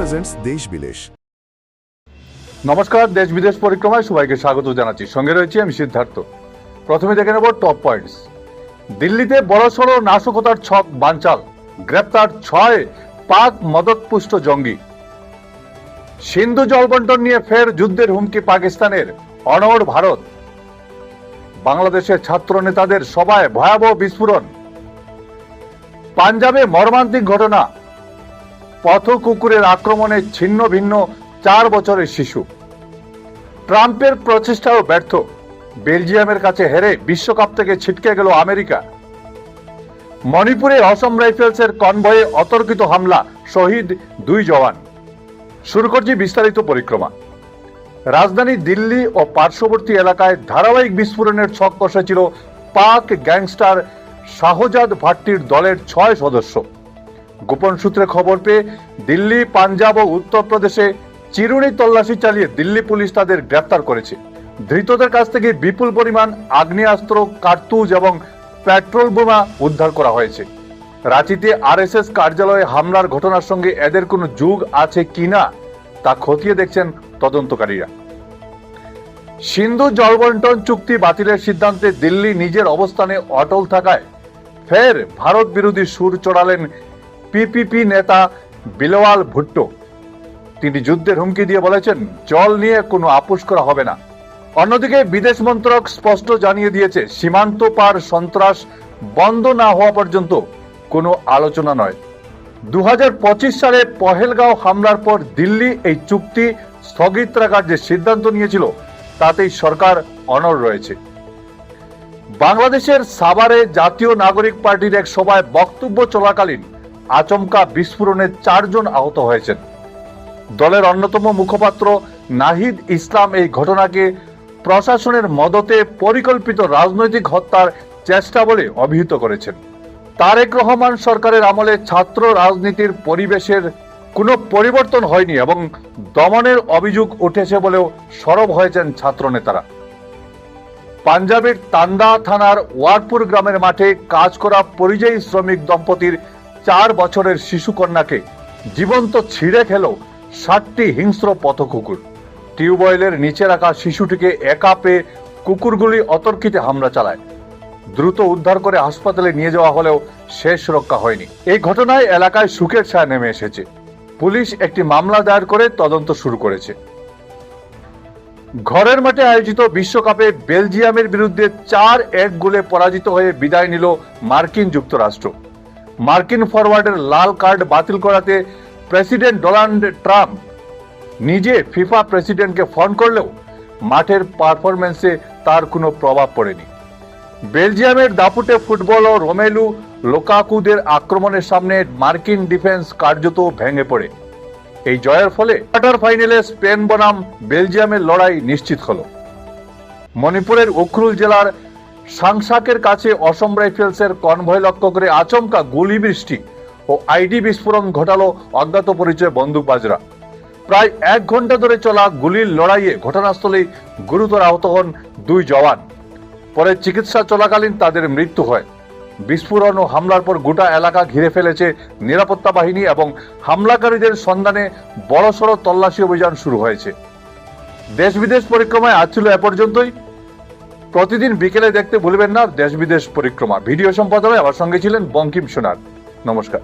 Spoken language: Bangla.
প্রেজেন্টস দেশ বিদেশ। নমস্কার, দেশ বিদেশ পরিক্রমায় সবাইকে স্বাগত জানাচ্ছি। সঙ্গে রয়েছি আমি সিদ্ধার্থ। প্রথমে দেখে নেব টপ পয়েন্টস। দিল্লিতে বড়সড় নাশকতার ছক বানচাল, গ্রেপ্তার 6 পাক মদতপুষ্ট জঙ্গি। সিন্ধু জল বন্টন নিয়ে ফের যুদ্ধের হুমকি পাকিস্তানের, অনড় ভারত। বাংলাদেশের ছাত্র নেতাদের সভায় ভয়াবহ বিস্ফোরণ। পাঞ্জাবে মর্মান্তিক ঘটনা, পথ কুকুরের আক্রমণে ছিন্ন ভিন্ন 4 বছরের শিশু। ট্রাম্পের প্রচেষ্টাও ব্যর্থ, বেলজিয়ামের কাছে হেরে বিশ্বকাপ থেকে ছিটকে গেল আমেরিকা। মণিপুরে অসম রাইফেলসের কনভয়ে অতর্কিত হামলা, শহীদ 2 জওয়ান। শুরু করছি বিস্তারিত পরিক্রমা। রাজধানী দিল্লি ও পার্শ্ববর্তী এলাকায় ধারাবাহিক বিস্ফোরণের ছক কষেছিল পাক গ্যাংস্টার শাহজাদ ভাট্টির দলের 6 সদস্য। গোপন সূত্রে খবর পেয়ে দিল্লি, পাঞ্জাব ও উত্তরপ্রদেশে চিরুনি তল্লাশি চালিয়ে দিল্লি পুলিশ তাদের গ্রেফতার করেছে। ধৃতদের কাছ থেকে বিপুল পরিমাণ আগ্নেয়াস্ত্র, কার্তুজ এবং পেট্রোল বোমা উদ্ধার করা হয়েছে। রাঁচিতে আরএসএস কার্যালয়ে হামলার ঘটনার সঙ্গে এদের কোনো যোগ আছে কিনা তা খতিয়ে দেখছেন তদন্তকারীরা। সিন্ধু জল বন্টন চুক্তি বাতিলের সিদ্ধান্তে দিল্লি নিজের অবস্থানে অটল থাকায় ফের ভারত বিরোধী সুর চড়ালেন পিপিপি নেতা বিলওয়াল ভুট্টো। তিনি যুদ্ধের হুমকি দিয়ে বলেছেন, জল নিয়ে কোনো আপোষ করা হবে না। অন্যদিকে বিদেশ মন্ত্রক স্পষ্ট জানিয়ে দিয়েছে, সীমান্ত পার সন্ত্রাস বন্ধ না হওয়া পর্যন্ত কোনো আলোচনা নয়। 2025 সালে পহেলগাঁও হামলার পর দিল্লি এই চুক্তি স্থগিত রাখার যে সিদ্ধান্ত নিয়েছিল তাতেই সরকার অনড় রয়েছে। বাংলাদেশের সাভারে জাতীয় নাগরিক পার্টির এক সভায় বক্তব্য চলাকালীন আচমকা বিস্ফোরণে 4 জন আহত হয়েছেন। দলের অন্যতম মুখপাত্র নাহিদ ইসলাম এই ঘটনাকে প্রশাসনের মদতে পরিকল্পিত রাজনৈতিক হত্যার চেষ্টা বলে অভিহিত করেছেন। তারেক রহমান সরকারের আমলে ছাত্র রাজনীতির পরিবেশের কোনো পরিবর্তন হয়নি এবং দমনের অভিযোগ উঠেছে বলেও সরব হয়েছেন ছাত্র নেতারা। পাঞ্জাবের তান্দা থানার ওয়ারপুর গ্রামের মাঠে কাজ করা পরিযায়ী শ্রমিক দম্পতির 4 বছরের শিশু কন্যাকে জীবন্ত ছিঁড়ে খেল 60টি হিংস্র পথ কুকুর। টিউবওয়েলের নিচে রাখা শিশুটিকে একা পেয়ে কুকুরগুলি অতর্কিতে হামলা চালায়। দ্রুত উদ্ধার করে হাসপাতালে নিয়ে যাওয়া হলেও শেষ রক্ষা হয়নি। এই ঘটনায় এলাকায় শোকের ছায়া নেমে এসেছে। পুলিশ একটি মামলা দায়ের করে তদন্ত শুরু করেছে। ঘরের মাঠে আয়োজিত বিশ্বকাপে বেলজিয়ামের বিরুদ্ধে 4-1 গোলে পরাজিত হয়ে বিদায় নিল মার্কিন যুক্তরাষ্ট্র। মার্কিন ফরওয়ার্ডের লাল কার্ড বাতিল করাতে প্রেসিডেন্ট ডোনাল্ড ট্রাম্প নিজে ফিফা প্রেসিডেন্টকে ফোন করলেও মাঠের পারফরম্যান্সে তার কোনো প্রভাব পড়েনি। বেলজিয়ামের দাপুটে ফুটবল ও রোমেলু লুকাকুদের আক্রমণের সামনে মার্কিন ডিফেন্স কার্যত ভেঙে পড়ে। এই জয়ের ফলে কোয়ার্টার ফাইনালে স্পেন বনাম বেলজিয়ামের লড়াই নিশ্চিত হল। মণিপুরের উখরুল জেলার সাংসাকের কাছে অসম রাইফেলসের কনভয় লক্ষ্য করে আচমকা গুলি বৃষ্টি ও আইডি বিস্ফোরণ ঘটালো অজ্ঞাত পরিচয় বন্দুকবাজরা। প্রায় 1 ঘন্টা ধরে চলা গুলির লড়াইয়ে ঘটনাস্থলেই গুরুতর আহত হন 2 জওয়ান। পরে চিকিৎসা চলাকালীন তাদের মৃত্যু হয়। বিস্ফোরণ ও হামলার পর গোটা এলাকা ঘিরে ফেলেছে নিরাপত্তা বাহিনী এবং হামলাকারীদের সন্ধানে বড়সড় তল্লাশি অভিযান শুরু হয়েছে। দেশ বিদেশ পরিক্রমায় আজ ছিল এ পর্যন্তই। প্রতিদিন বিকেলে দেখতে ভুলবেন না দেশ বিদেশ পরিক্রমা। ভিডিও সম্পাদনায় আমার সঙ্গে ছিলেন বঙ্কিম সোনার। নমস্কার।